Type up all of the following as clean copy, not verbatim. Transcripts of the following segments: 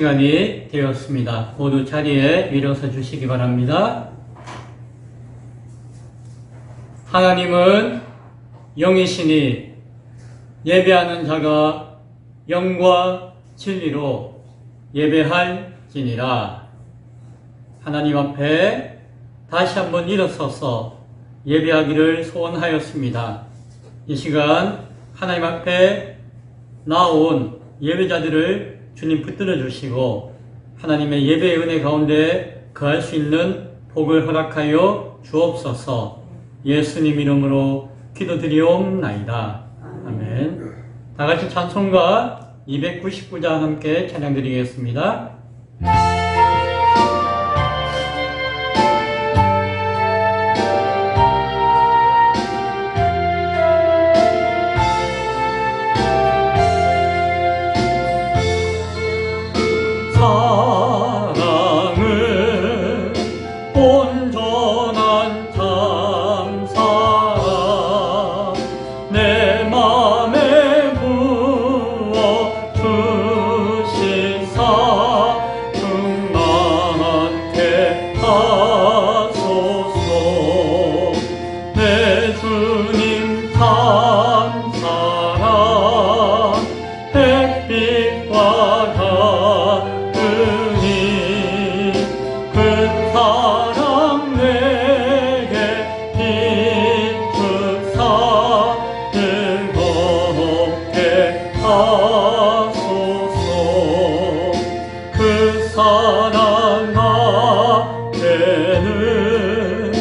시간이 되었습니다. 모두 자리에 일어서 주시기 바랍니다. 하나님은 영이시니 예배하는 자가 영과 진리로 예배할지니라. 하나님 앞에 다시 한번 일어서서 예배하기를 소원하였습니다. 이 시간 하나님 앞에 나온 예배자들을 주님 붙들어 주시고 하나님의 예배의 은혜 가운데 거할 수 있는 복을 허락하여 주옵소서. 예수님 이름으로 기도드리옵나이다. 아멘. 다같이 찬송가 299장 함께 찬양드리겠습니다. 사랑은 온전한 참 사랑 내 맘에 부어 주시사 충만케 하소서. 내 주님 참 사랑 햇빛과 같으니 그 사랑 내게 비추사 즐겁게 하소서. 그 사랑 앞에는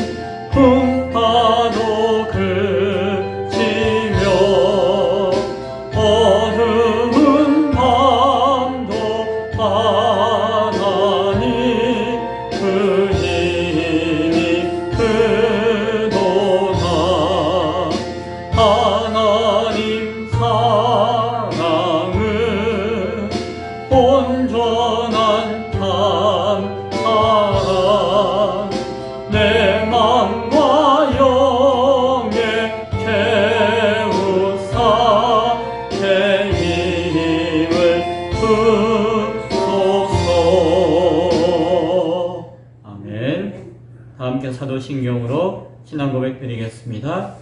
풍파도 그치며 어두운 밤도 하나니 그 힘이 크도다. 하나님 사랑은 온전한 참 사랑 내 맘과 영에 채우사 제 힘을 주소서. 아멘. 다 함께 사도신경으로 신앙 고백 드리겠습니다.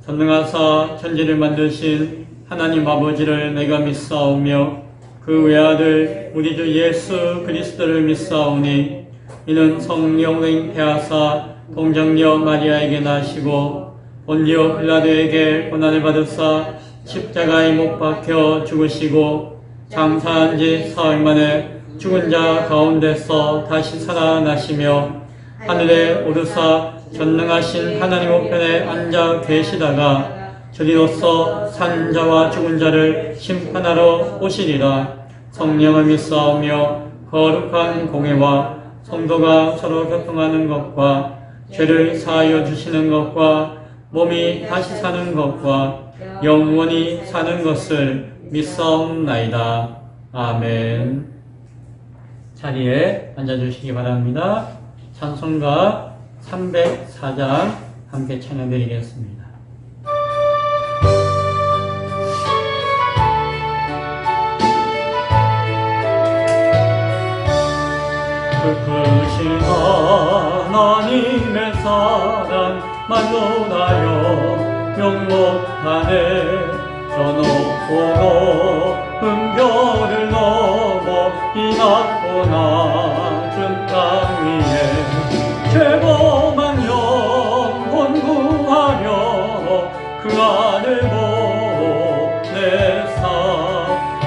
전능하사 천지를 만드신 하나님 아버지를 내가 믿사오며 그 외아들 우리 주 예수 그리스도를 믿사오니 이는 성령으로 잉태하사 동정녀 마리아에게 나시고 본디오 빌라도에게 고난을 받으사 십자가에 못 박혀 죽으시고 장사한 지 사흘 만에 죽은 자 가운데서 다시 살아나시며 하늘에 오르사 전능하신 하나님 우편에 앉아 계시다가 저리로서 산 자와 죽은 자를 심판하러 오시리라. 성령을 믿사오며 거룩한 공회와 성도가 서로 교통하는 것과 죄를 사하여 주시는 것과 몸이 다시 사는 것과 영원히 사는 것을 믿사옵나이다. 아멘. 자리에 앉아주시기 바랍니다. 찬송가 304장 함께 찬양드리겠습니다. 크신 하나님의 사랑 만로나여 명목하네. 저 높고 흥겨를 넘어 이 낮고 낮은 땅 위에 죄범한 영혼 구하려 그 아들 보내사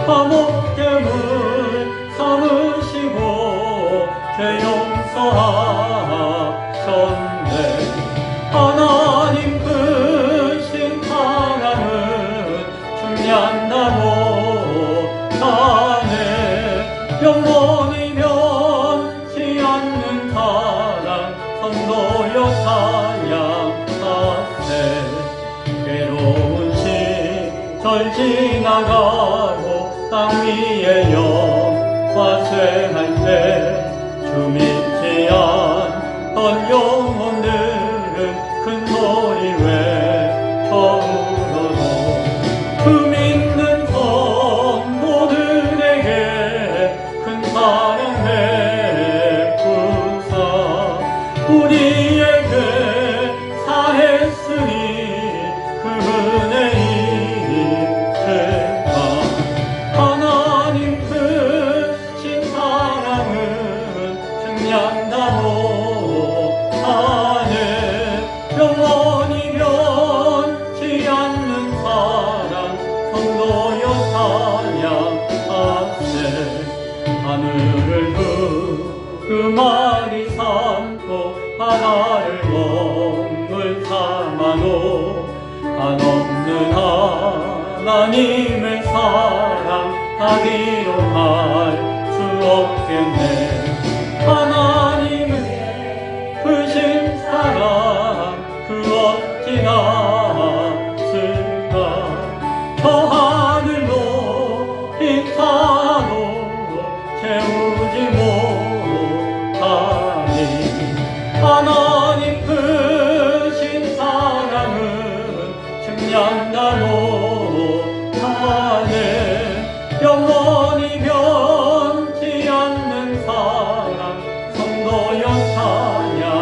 화목제물 삼으시고 죄 용서하셨네. 하나님 크신 사랑은 중량나고 나네. 영원히 변치 않는 사랑 선도여 찬양하세. 괴로운 시절 지나가고 땅 위에 영화 쇠할 때 주 믿지 않던 영혼들은 큰 소리 외쳐울어도 그 믿는 성도들에게 큰 사랑 하나님을 사랑하기로 할 수 없겠네. 하나님의 크신 사랑 그 어찌나 쓸까. 저 하늘로 흰사로 채우지 못하니 하나님 크신 사랑은 측량다 못하네. 영원히 변치 않는 사랑 성도여 찬양하네.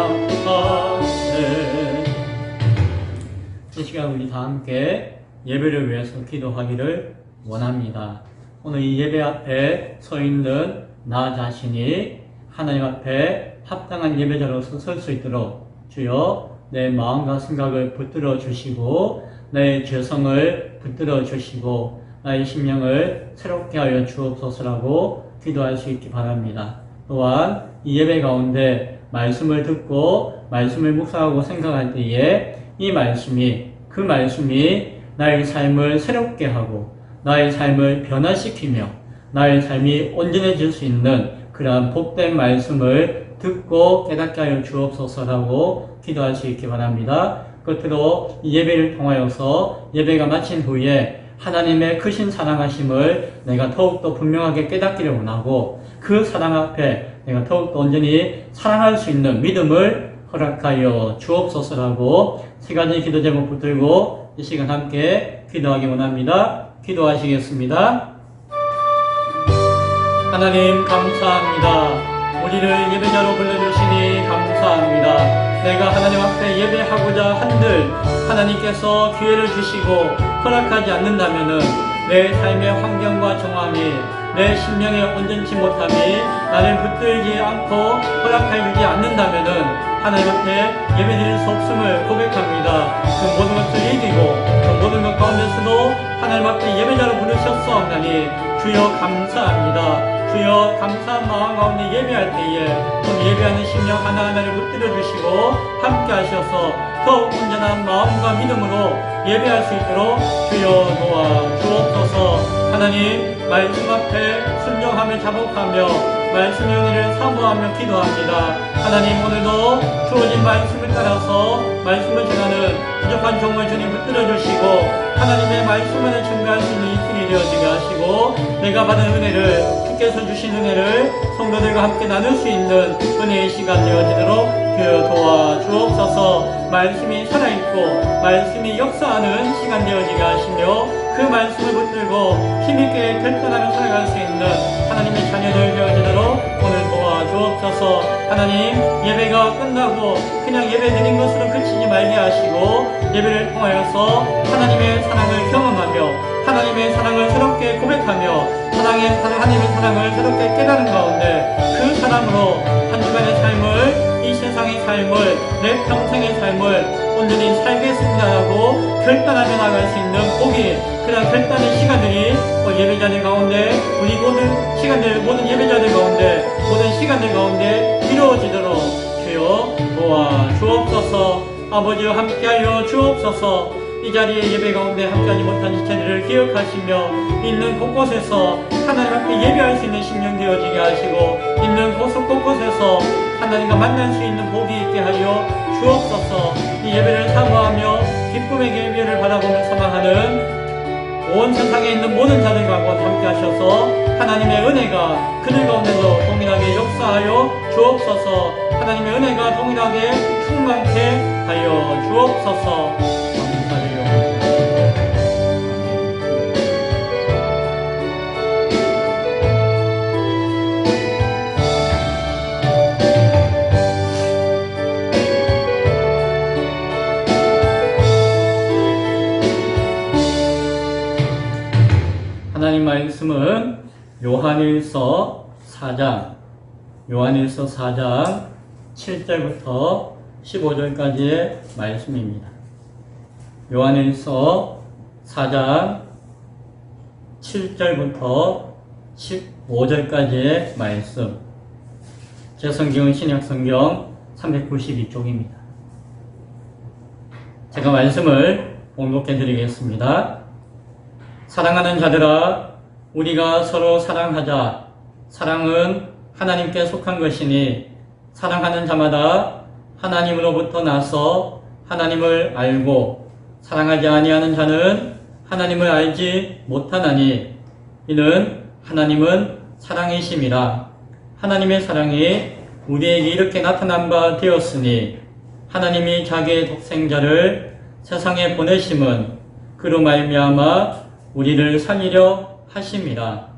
이 시간 우리 다 함께 예배를 위해서 기도하기를 원합니다. 오늘 이 예배 앞에 서 있는 나 자신이 하나님 앞에 합당한 예배자로서 설 수 있도록 주여 내 마음과 생각을 붙들어 주시고 내 죄성을 붙들어 주시고 나의 심령을 새롭게 하여 주옵소서라고 기도할 수 있기 바랍니다. 또한 이 예배 가운데 말씀을 듣고 말씀을 묵상하고 생각할 때에 이 말씀이 그 말씀이 나의 삶을 새롭게 하고 나의 삶을 변화시키며 나의 삶이 온전해질 수 있는 그러한 복된 말씀을 듣고 깨닫게 하여 주옵소서라고 기도할 수 있기 바랍니다. 끝으로 이 예배를 통하여서 예배가 마친 후에 하나님의 크신 사랑하심을 내가 더욱더 분명하게 깨닫기를 원하고 그 사랑 앞에 내가 더욱더 온전히 사랑할 수 있는 믿음을 허락하여 주옵소서라고 세 가지 기도 제목 붙들고 이 시간 함께 기도하기 원합니다. 기도하시겠습니다. 하나님 감사합니다. 우리를 예배자로 불러주시니 감사합니다. 내가 하나님 앞에 예배하고자 한들 하나님께서 기회를 주시고 허락하지 않는다면은 내 삶의 환경과 정황이 내 심령의 온전치 못함이 나를 붙들지 않고 허락하지 않는다면은 하나님 앞에 예배드릴 수 없음을 고백합니다. 그 모든 것을 이기고 그 모든 것 가운데서도 하나님 앞에 예배자로 부르셨사옵나니 주여 감사합니다. 주여 감사한 마음 가운데 예배할 때에 오늘 예배하는 심령 하나하나를 붙들어 주시고 함께 하셔서 더욱 온전한 마음과 믿음으로 예배할 수 있도록 주여 도와 주옵소서. 하나님 말씀 앞에 순종하며 자복하며 말씀의 은혜를 사모하며 기도합니다. 하나님 오늘도 주어진 말씀을 따라서 말씀을 전하는 부족한 종을 주님 붙들어 주시고 하나님의 말씀만을 증거할 수 있는 이틀이 되어지게 하시고 내가 받은 은혜를 주께서 주신 은혜를 성도들과 함께 나눌 수 있는 은혜의 시간 되어지도록 주여 도와 주옵소서. 말씀이 살아있고 말씀이 역사하는 시간 되어지게 하시며 그 말씀을 붙들고 힘있게 결단하며 살아갈 수 있는 하나님의 자녀들 되어지도록 오늘 도와 주옵소서. 하나님 예배가 끝나고 그냥 예배 드린 것으로 그치지 말게 하시고 예배를 통하여서 하나님의 사랑을 경험하며 하나님의 사랑을 새롭게 고백하며 하나님의 사랑을 새롭게 깨달은 가운데 그 사랑으로 한 주간의 삶을 이 세상의 삶을 내 평생의 삶을 온전히 살겠습니다라고 결단하며 나갈 수 있는 복이 그냥 결단의 시간들이 예배자들 가운데 우리 모든 시간들 모든 예배자들 가운데 모든 시간들 가운데 이루어지도록 주여 도와 주옵소서. 아버지와 함께하여 주옵소서. 이 자리에 예배 가운데 함께하지 못한 지체들을 기억하시며 있는 곳곳에서 하나님 앞에 예배할 수 있는 심령 되어지게 하시고 있는 곳곳에서 하나님과 만날 수 있는 복이 있게 하여 주옵소서. 이 예배를 사모하며 기쁨의 예배를 바라보며 사망하는 온 세상에 있는 모든 자들과 함께 하셔서 하나님의 은혜가 그들 가운데서 동일하게 역사하여 주옵소서. 하나님의 은혜가 동일하게 충만케 하여 주옵소서. 하나님 말씀은 요한일서 4장 7절부터 15절까지의 말씀입니다. 요한일서 4장 7절부터 15절까지의 말씀. 제 성경은 신약성경 392쪽입니다. 제가 말씀을 봉독해 드리겠습니다. 사랑하는 자들아, 우리가 서로 사랑하자. 사랑은 하나님께 속한 것이니 사랑하는 자마다 하나님으로부터 나서 하나님을 알고 사랑하지 아니하는 자는 하나님을 알지 못하나니 이는 하나님은 사랑이심이라. 하나님의 사랑이 우리에게 이렇게 나타난 바 되었으니 하나님이 자기의 독생자를 세상에 보내심은 그로 말미암아 우리를 살리려 하심이라.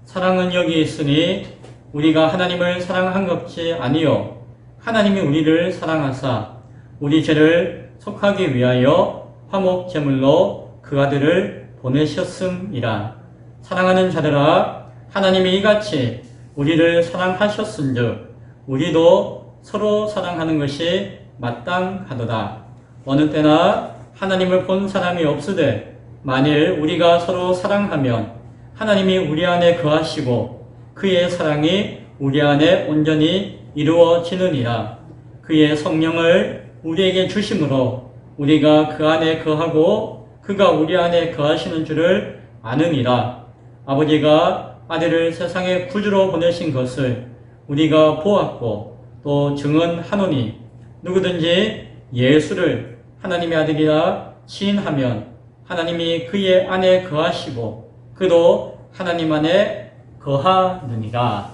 사랑은 여기 있으니 우리가 하나님을 사랑한 것이 아니요 하나님이 우리를 사랑하사 우리 죄를 속하기 위하여 화목 제물로 그 아들을 보내셨음이라. 사랑하는 자들아, 하나님이 이같이 우리를 사랑하셨은즉 우리도 서로 사랑하는 것이 마땅하도다. 어느 때나 하나님을 본 사람이 없으되 만일 우리가 서로 사랑하면 하나님이 우리 안에 거하시고 그의 사랑이 우리 안에 온전히 이루어지느니라. 그의 성령을 우리에게 주심으로 우리가 그 안에 거하고 그가 우리 안에 거하시는 줄을 아느니라. 아버지가 아들을 세상에 구주로 보내신 것을 우리가 보았고 또 증언하노니 누구든지 예수를 하나님의 아들이라 시인하면 하나님이 그의 안에 거하시고 그도 하나님 안에 거하느니라.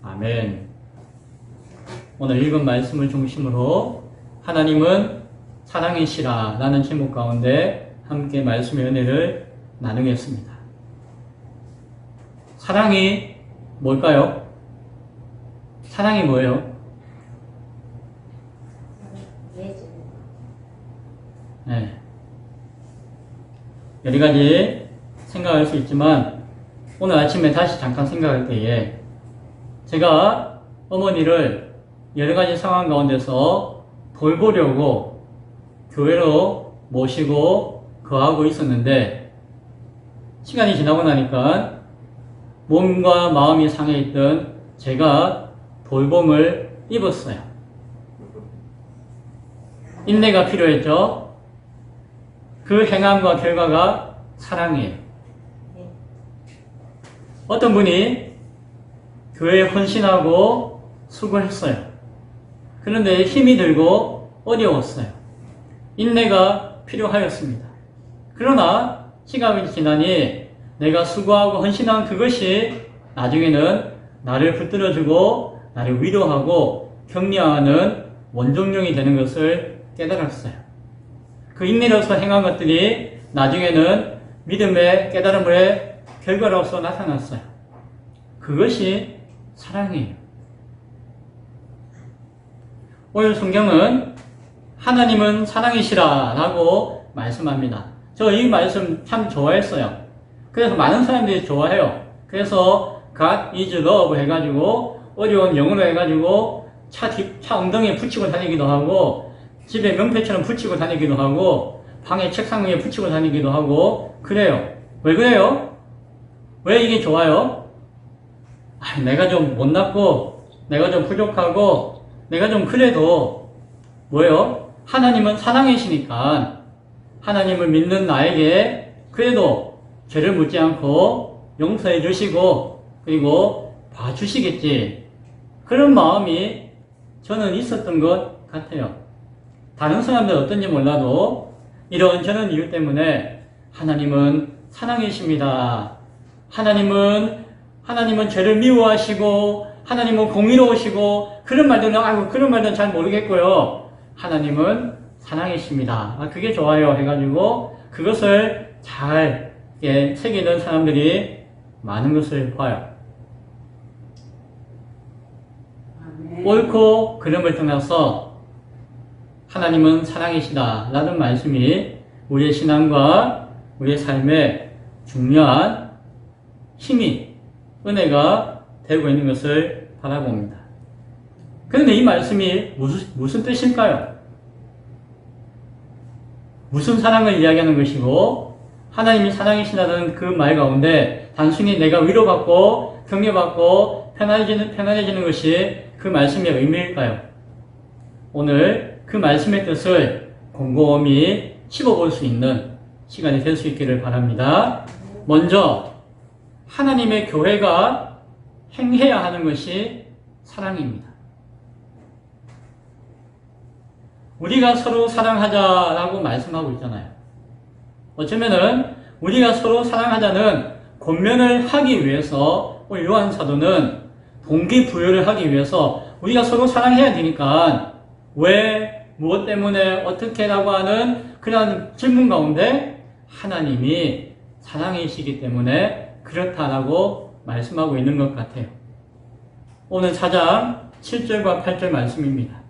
아멘. 오늘 읽은 말씀을 중심으로 하나님은 사랑이시라 라는 제목 가운데 함께 말씀의 은혜를 나누겠습니다. 사랑이 뭘까요? 사랑이 뭐예요? 네. 여러 가지 생각할 수 있지만 오늘 아침에 다시 잠깐 생각할 때에 제가 어머니를 여러 가지 상황 가운데서 돌보려고 교회로 모시고 거하고 있었는데 시간이 지나고 나니까 몸과 마음이 상해있던 제가 돌봄을 입었어요. 인내가 필요했죠. 그 행함과 결과가 사랑이에요. 어떤 분이 교회에 헌신하고 수고했어요. 그런데 힘이 들고 어려웠어요. 인내가 필요하였습니다. 그러나 시간이 지나니 내가 수고하고 헌신한 그것이 나중에는 나를 붙들어주고 나를 위로하고 격려하는 원동력이 되는 것을 깨달았어요. 그 인내로서 행한 것들이 나중에는 믿음의 깨달음의 결과로서 나타났어요. 그것이 사랑이에요. 오늘 성경은 하나님은 사랑이시라 라고 말씀합니다. 저 이 말씀 참 좋아했어요. 그래서 많은 사람들이 좋아해요. 그래서 God is love 해가지고 어려운 영어로 해가지고 차 엉덩이에 붙이고 다니기도 하고 집에 명패처럼 붙이고 다니기도 하고 방에 책상 위에 붙이고 다니기도 하고 그래요. 왜 그래요? 왜 이게 좋아요? 내가 좀 못났고 내가 좀 부족하고 내가 좀 그래도 뭐예요? 하나님은 사랑이시니까 하나님을 믿는 나에게 그래도 죄를 묻지 않고 용서해 주시고 그리고 봐주시겠지. 그런 마음이 저는 있었던 것 같아요. 다른 사람들 어떤지 몰라도 이런 저런 이유 때문에 하나님은 사랑이십니다. 하나님은 죄를 미워하시고 하나님은 공의로우시고 그런 말들은 잘 모르겠고요. 하나님은 사랑이십니다. 그게 좋아요 해가지고 그것을 잘 새기는 사람들이 많은 것을 봐요. 옳고 그름을 떠나서 하나님은 사랑이시다 라는 말씀이 우리의 신앙과 우리의 삶에 중요한 힘이 은혜가 되고 있는 것을 바라봅니다. 그런데 이 말씀이 무슨 뜻일까요? 무슨 사랑을 이야기하는 것이고 하나님이 사랑이시다는 그 말 가운데 단순히 내가 위로받고 격려받고 편안해지는 것이 그 말씀의 의미일까요? 오늘 그 말씀의 뜻을 곰곰이 씹어볼 수 있는 시간이 될 수 있기를 바랍니다. 먼저 하나님의 교회가 행해야 하는 것이 사랑입니다. 우리가 서로 사랑하자라고 말씀하고 있잖아요. 어쩌면은 우리가 서로 사랑하자는 권면을 하기 위해서 요한 사도는 동기부여를 하기 위해서 우리가 서로 사랑해야 되니까 왜, 무엇 때문에, 어떻게라고 하는 그런 질문 가운데 하나님이 사랑이시기 때문에 그렇다라고 말씀하고 있는 것 같아요. 오늘 4장 7절과 8절 말씀입니다.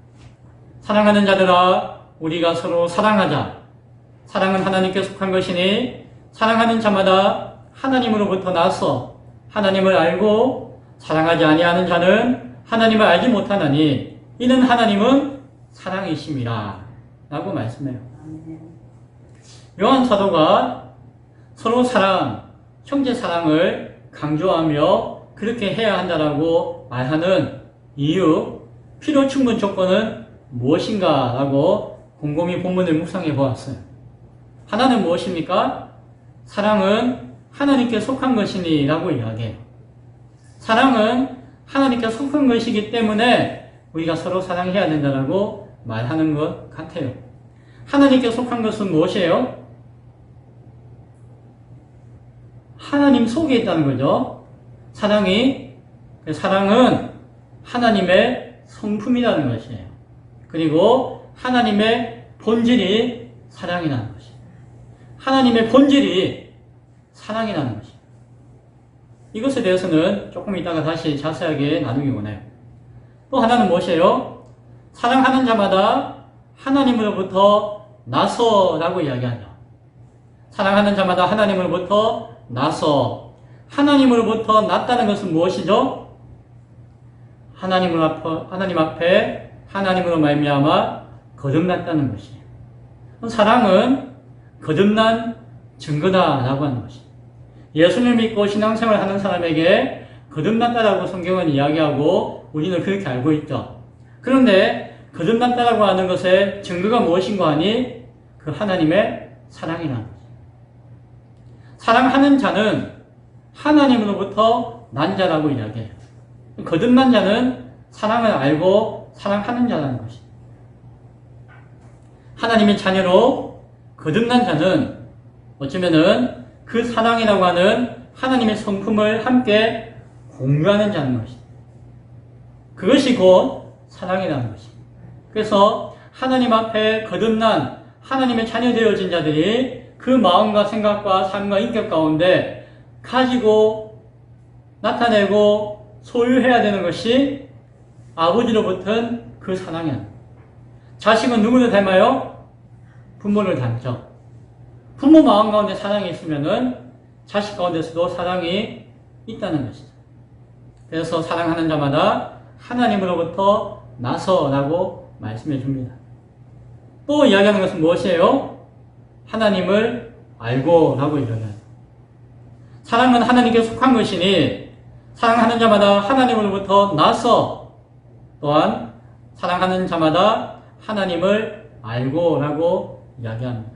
사랑하는 자들아 우리가 서로 사랑하자. 사랑은 하나님께 속한 것이니 사랑하는 자마다 하나님으로부터 나서 하나님을 알고 사랑하지 아니하는 자는 하나님을 알지 못하나니 이는 하나님은 사랑이심이라 라고 말씀해요. 요한 사도가 서로 사랑, 형제 사랑을 강조하며 그렇게 해야 한다라고 말하는 이유, 필요 충분 조건은 무엇인가 라고 곰곰이 본문을 묵상해 보았어요. 하나는 무엇입니까? 사랑은 하나님께 속한 것이니 라고 이야기해요. 사랑은 하나님께 속한 것이기 때문에 우리가 서로 사랑해야 된다라고 말하는 것 같아요. 하나님께 속한 것은 무엇이에요? 하나님 속에 있다는 거죠. 사랑은 하나님의 성품이라는 것이에요. 그리고 하나님의 본질이 사랑이라는 것이에요. 하나님의 본질이 사랑이라는 것이에요. 이것에 대해서는 조금 이따가 다시 자세하게 나누기 원해요. 또 하나는 무엇이에요? 사랑하는 자마다 하나님으로부터 나서라고 이야기하죠. 사랑하는 자마다 하나님으로부터 나서. 하나님으로부터 났다는 것은 무엇이죠? 하나님 앞에 하나님으로 말미암아 거듭났다는 것이에요. 사랑은 거듭난 증거다라고 하는 것이에요. 예수를 믿고 신앙생활을 하는 사람에게 거듭났다라고 성경은 이야기하고 우리는 그렇게 알고 있죠. 그런데 거듭났다라고 하는 것의 증거가 무엇인가 하니 그 하나님의 사랑이라는 것이에요. 사랑하는 자는 하나님으로부터 난 자라고 이야기해요. 거듭난 자는 사랑을 알고 사랑하는 자라는 것이에요. 하나님의 자녀로 거듭난 자는 어쩌면은 그 사랑이라고 하는 하나님의 성품을 함께 공유하는 자는 것입니다. 그것이 곧 사랑이라는 것입니다. 그래서 하나님 앞에 거듭난 하나님의 자녀 되어진 자들이 그 마음과 생각과 삶과 인격 가운데 가지고 나타내고 소유해야 되는 것이 아버지로부터 그 사랑이야. 자식은 누구를 닮아요? 부모를 닮죠. 부모 마음 가운데 사랑이 있으면은 자식 가운데서도 사랑이 있다는 것이죠. 그래서 사랑하는 자마다 하나님으로부터 나서라고 말씀해 줍니다. 또 이야기하는 것은 무엇이에요? 하나님을 알고라고 이야기해요. 사랑은 하나님께 속한 것이니 사랑하는 자마다 하나님으로부터 나서 또한 사랑하는 자마다 하나님을 알고라고 이야기합니다.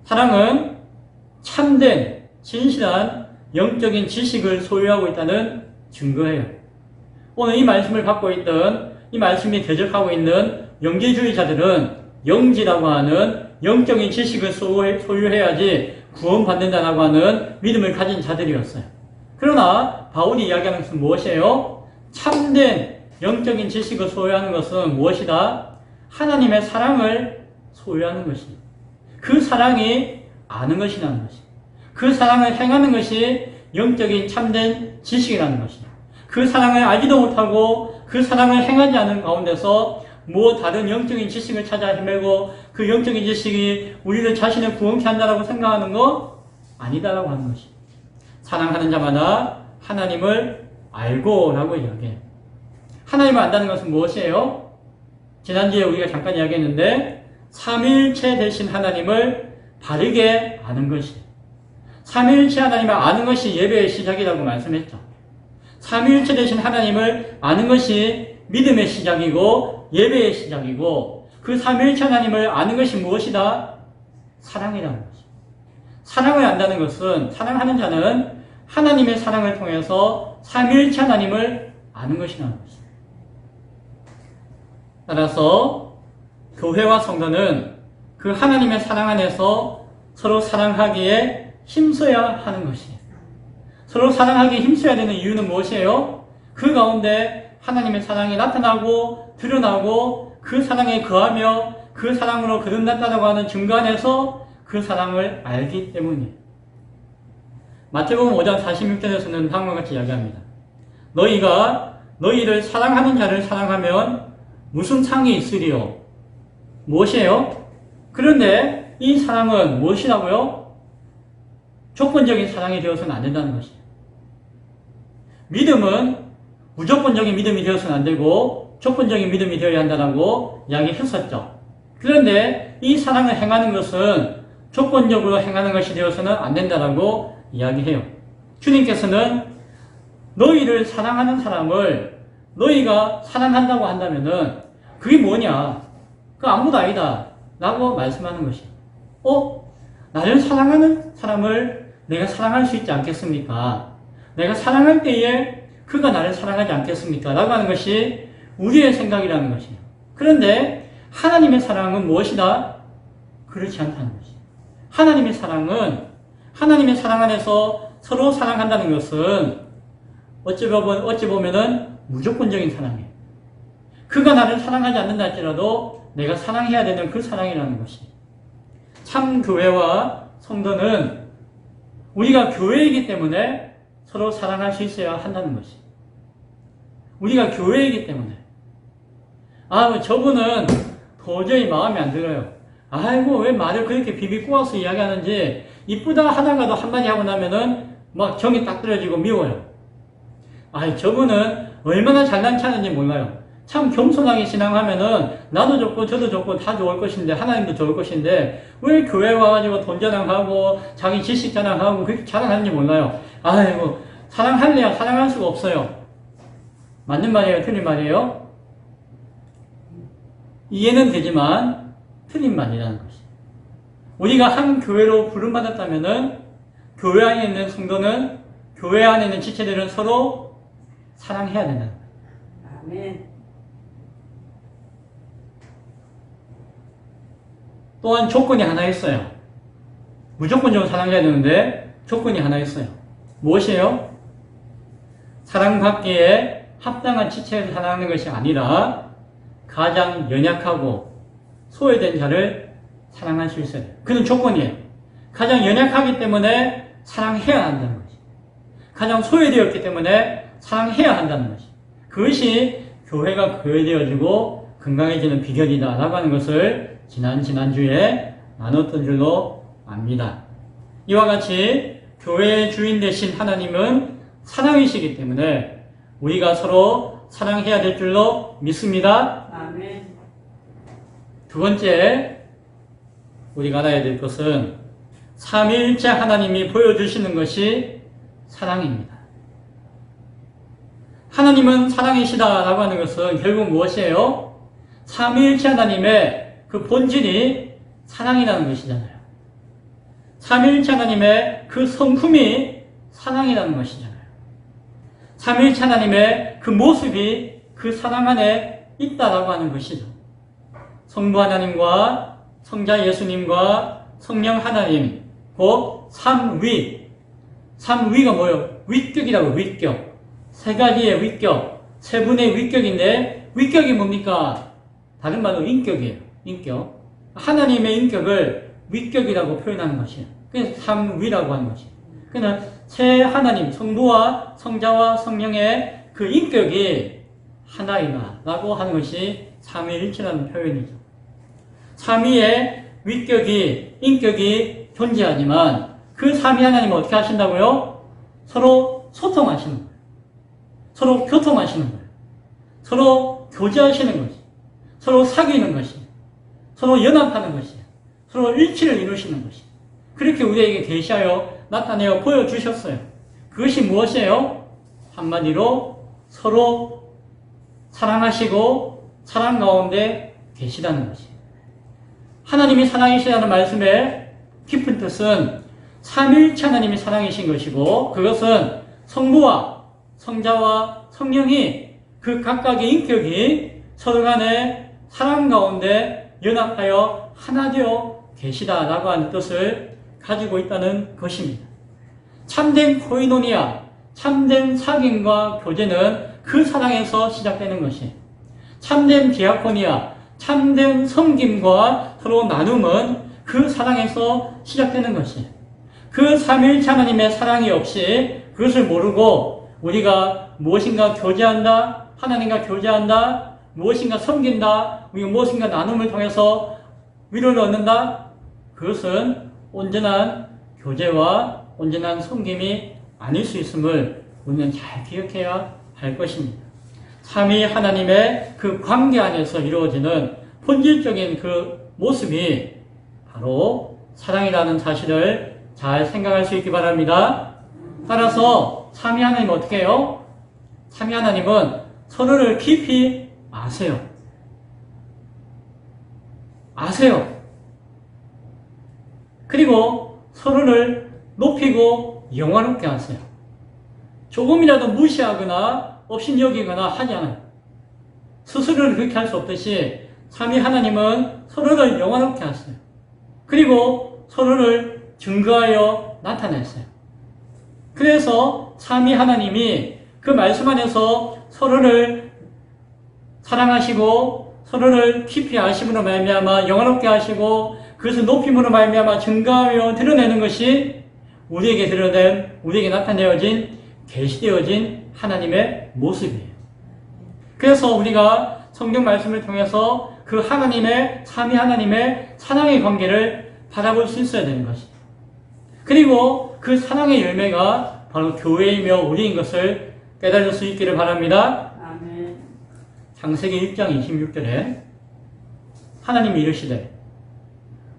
사랑은 참된 진실한 영적인 지식을 소유하고 있다는 증거예요. 오늘 이 말씀을 갖고 있던 이 말씀이 대적하고 있는 영지주의자들은 영지라고 하는 영적인 지식을 소유해야지 구원받는다라고 하는 믿음을 가진 자들이었어요. 그러나 바울이 이야기하는 것은 무엇이에요? 참된 영적인 지식을 소유하는 것은 무엇이다? 하나님의 사랑을 소유하는 것입니다. 그 사랑이 아는 것이라는 것입니다. 그 사랑을 행하는 것이 영적인 참된 지식이라는 것입니다. 그 사랑을 알지도 못하고 그 사랑을 행하지 않은 가운데서 무엇 다른 영적인 지식을 찾아 헤매고 그 영적인 지식이 우리를 자신을 구원케 한다라고 생각하는 거 아니다라고 하는 것입니다. 사랑하는 자마다 하나님을 알고라고 이야기해요. 하나님을 안다는 것은 무엇이에요? 지난주에 우리가 잠깐 이야기했는데 삼위일체 되신 하나님을 바르게 아는 것이에요. 삼위일체 하나님을 아는 것이 예배의 시작이라고 말씀했죠. 삼위일체 되신 하나님을 아는 것이 믿음의 시작이고 예배의 시작이고 그 삼위일체 하나님을 아는 것이 무엇이다? 사랑이라는 것입니다. 사랑을 안다는 것은, 사랑하는 자는 하나님의 사랑을 통해서 삼위일체 하나님을 아는 것이라는 것입니다. 따라서 교회와 성도는 그 하나님의 사랑 안에서 서로 사랑하기에 힘써야 하는 것이에요. 서로 사랑하기에 힘써야 되는 이유는 무엇이에요? 그 가운데 하나님의 사랑이 나타나고 드러나고 그 사랑에 거하며 그 사랑으로 거듭났다고 하는 증거 안에서 그 사랑을 알기 때문이에요. 마태복음 5장 46절에서는 다음과 같이 이야기합니다. 너희가 너희를 사랑하는 자를 사랑하면 무슨 상이 있으리요? 무엇이에요? 그런데 이 사랑은 무엇이라고요? 조건적인 사랑이 되어서는 안 된다는 것이에요. 믿음은 무조건적인 믿음이 되어서는 안 되고 조건적인 믿음이 되어야 한다고 이야기했었죠. 그런데 이 사랑을 행하는 것은 조건적으로 행하는 것이 되어서는 안 된다고 이야기해요. 주님께서는 너희를 사랑하는 사람을 너희가 사랑한다고 한다면은 그게 뭐냐? 그 아무도 아니다 라고 말씀하는 것이에요. 나를 사랑하는 사람을 내가 사랑할 수 있지 않겠습니까? 내가 사랑할 때에 그가 나를 사랑하지 않겠습니까? 라고 하는 것이 우리의 생각이라는 것이에요. 그런데 하나님의 사랑은 무엇이다? 그렇지 않다는 것이에요. 하나님의 사랑은 하나님의 사랑 안에서 서로 사랑한다는 것은 어찌 보면은 무조건적인 사랑이에요. 그가 나를 사랑하지 않는다 할지라도 내가 사랑해야 되는 그 사랑이라는 것이. 참 교회와 성도는 우리가 교회이기 때문에 서로 사랑할 수 있어야 한다는 것이. 우리가 교회이기 때문에. 저분은 도저히 마음에 안 들어요. 아이고, 왜 말을 그렇게 비비 꼬아서 이야기하는지, 이쁘다 하다가도 한마디 하고 나면은 막 정이 딱 떨어지고 미워요. 저분은 얼마나 잘난 체하는지 몰라요. 참 겸손하게 신앙하면은 나도 좋고 저도 좋고 다 좋을 것인데, 하나님도 좋을 것인데, 왜 교회 와가지고 돈 자랑하고 자기 지식 자랑하고 그렇게 자랑하는지 몰라요. 아이고, 사랑할래야 사랑할 수가 없어요. 맞는 말이에요? 틀린 말이에요? 이해는 되지만 틀린 말이라는 것이. 우리가 한 교회로 부름받았다면은 교회 안에 있는 성도는, 교회 안에 있는 지체들은 서로 사랑해야 된다는 거예요. 아멘. 또한 조건이 하나 있어요. 무조건적으로 사랑해야 되는데 조건이 하나 있어요. 무엇이에요? 사랑받기에 합당한 지체를 사랑하는 것이 아니라 가장 연약하고 소외된 자를 사랑할 수 있어야 돼요. 그는 조건이에요. 가장 연약하기 때문에 사랑해야 한다는 것이. 가장 소외되었기 때문에 사랑해야 한다는 것이. 그것이 교회가 교회되어지고 건강해지는 비결이다 라고 하는 것을 지난주에 나눴던 줄로 압니다. 이와 같이 교회의 주인 되신 하나님은 사랑이시기 때문에 우리가 서로 사랑해야 될 줄로 믿습니다. 아멘. 두 번째, 우리가 알아야 될 것은 삼위일체 하나님이 보여주시는 것이 사랑입니다. 하나님은 사랑이시다라고 하는 것은 결국 무엇이에요? 삼위일체 하나님의 그 본질이 사랑이라는 것이잖아요. 삼위일체 하나님의 그 성품이 사랑이라는 것이잖아요. 삼위일체 하나님의 그 모습이 그 사랑 안에 있다라고 하는 것이죠. 성부 하나님과 성자 예수님과 성령 하나님, 곧 삼위. 삼위가 뭐예요? 위격이라고, 위격. 세 가지의 위격, 세 분의 위격인데, 위격이 뭡니까? 다른 말로 인격이에요. 인격. 하나님의 인격을 위격이라고 표현하는 것이에요. 그래서 삼위라고 하는 것이에요. 그러나 세 하나님, 성부와 성자와 성령의 그 인격이 하나이다 라고 하는 것이 삼위일체라는 표현이죠. 삼위의 위격이, 인격이 존재하지만 그 삼위 하나님은 어떻게 하신다고요? 서로 소통하시는 거예요. 서로 교통하시는 거예요. 서로 교제하시는 것이, 서로 사귀는 것이, 서로 연합하는 것이, 서로 일치를 이루시는 것이. 그렇게 우리에게 계시하여 나타내어 보여주셨어요. 그것이 무엇이에요? 한마디로 서로 사랑하시고 사랑 가운데 계시다는 것이에요. 하나님이 사랑이시라는 말씀의 깊은 뜻은 삼위일체 하나님이 사랑이신 것이고 그것은 성부와 성자와 성령이 그 각각의 인격이 서로 간에 사랑 가운데 연합하여 하나 되어 계시다라고 하는 뜻을 가지고 있다는 것입니다. 참된 코이노니아, 참된 사귐과 교제는 그 사랑에서 시작되는 것이, 참된 디아코니아, 참된 섬김과 서로 나눔은 그 사랑에서 시작되는 것이, 그 삼위일체 하나님의 사랑이 없이 그것을 모르고 우리가 무엇인가 교제한다, 하나님과 교제한다, 무엇인가 섬긴다, 우리가 무엇인가 나눔을 통해서 위로를 얻는다, 그것은 온전한 교제와 온전한 섬김이 아닐 수 있음을 우리는 잘 기억해야 할 것입니다. 삼위 하나님의 그 관계 안에서 이루어지는 본질적인 그 모습이 바로 사랑이라는 사실을 잘 생각할 수 있기 바랍니다. 따라서 삼위 하나님은 어떻게 해요? 삼위 하나님은 서로를 깊이 아세요. 그리고 서로를 높이고 영화롭게 하세요. 조금이라도 무시하거나 업신여기거나 하지 않아요. 스스로를 그렇게 할 수 없듯이 삼위 하나님은 서로를 영화롭게 하세요. 그리고 서로를 증거하여 나타냈어요. 그래서 삼위 하나님이 그 말씀 안에서 서로를 사랑하시고 서로를 깊이 아심으로 말미암아 영화롭게 하시고 그것을 높임으로 말미암아 증거하며 드러내는 것이 우리에게 나타내어진 계시되어진 하나님의 모습이에요. 그래서 우리가 성경 말씀을 통해서 그 하나님의 삼위 하나님의 사랑의 관계를 바라볼 수 있어야 되는 것이죠. 그리고 그 사랑의 열매가 바로 교회이며 우리인 것을 깨달을 수 있기를 바랍니다. 아멘. 창세기 1장 26절에 하나님이 이르시되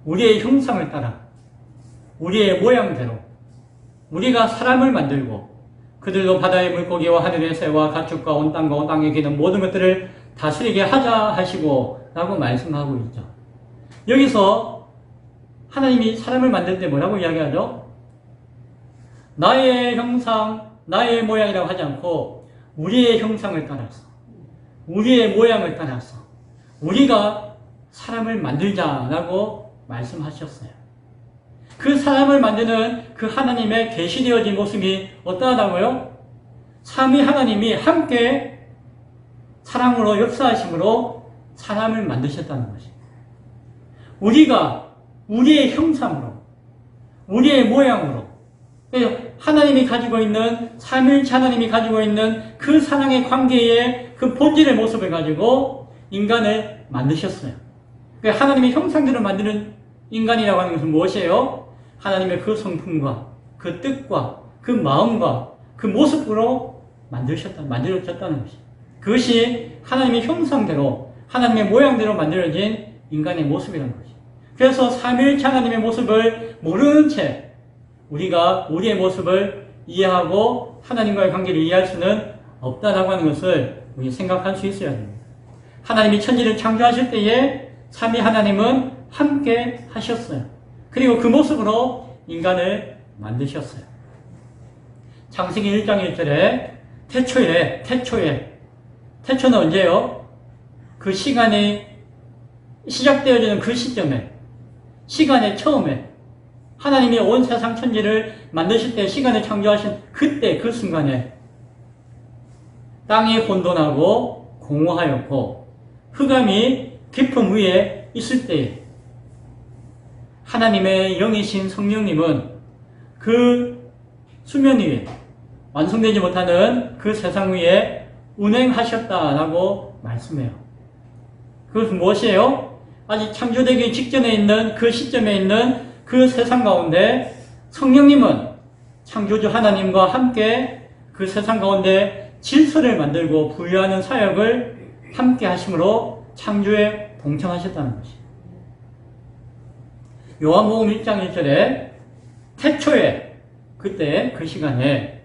우리의 형상을 따라 우리의 모양대로 우리가 사람을 만들고 그들도 바다의 물고기와 하늘의 새와 가축과 온 땅과 온 땅에 기는 모든 것들을 다스리게 하자 하시고 라고 말씀하고 있죠. 여기서 하나님이 사람을 만들 때 뭐라고 이야기하죠? 나의 형상, 나의 모양이라고 하지 않고 우리의 형상을 따라서 우리의 모양을 따라서 우리가 사람을 만들자라고 말씀하셨어요. 그 사람을 만드는 그 하나님의 계시되어진 모습이 어떠하다고요? 삼위 하나님이 함께 사랑으로 역사하심으로 사람을 만드셨다는 것입니다. 우리가 우리의 형상으로 우리의 모양으로 하나님이 가지고 있는 삼위일체 하나님이 가지고 있는 그 사랑의 관계의 그 본질의 모습을 가지고 인간을 만드셨어요. 하나님의 형상대로 만드는 인간이라고 하는 것은 무엇이에요? 하나님의 그 성품과 그 뜻과 그 마음과 그 모습으로 만들어졌다는 것이죠. 그것이 하나님의 형상대로 하나님의 모양대로 만들어진 인간의 모습이라는 것이죠. 그래서 삼위일체 하나님의 모습을 모르는 채 우리가 우리의 모습을 이해하고 하나님과의 관계를 이해할 수는 없다라고 하는 것을 우리 생각할 수 있어야 됩니다. 하나님이 천지를 창조하실 때에 삼위 하나님은 함께 하셨어요. 그리고 그 모습으로 인간을 만드셨어요. 창세기 1장 1절에 태초는 언제요? 그 시간이 시작되어지는 그 시점에, 시간의 처음에 하나님이 온 세상 천지를 만드실 때 시간을 창조하신 그때 그 순간에 땅이 혼돈하고 공허하였고 흑암이 깊음 위에 있을 때에 하나님의 영이신 성령님은 그 수면 위에 완성되지 못하는 그 세상 위에 운행하셨다라고 말씀해요. 그것은 무엇이에요? 아직 창조되기 직전에 있는 그 시점에 있는 그 세상 가운데 성령님은 창조주 하나님과 함께 그 세상 가운데 질서를 만들고 부유하는 사역을 함께 하심으로 창조에 동참하셨다는 것입니다. 요한복음 1장 1절에 태초에 그때 그 시간에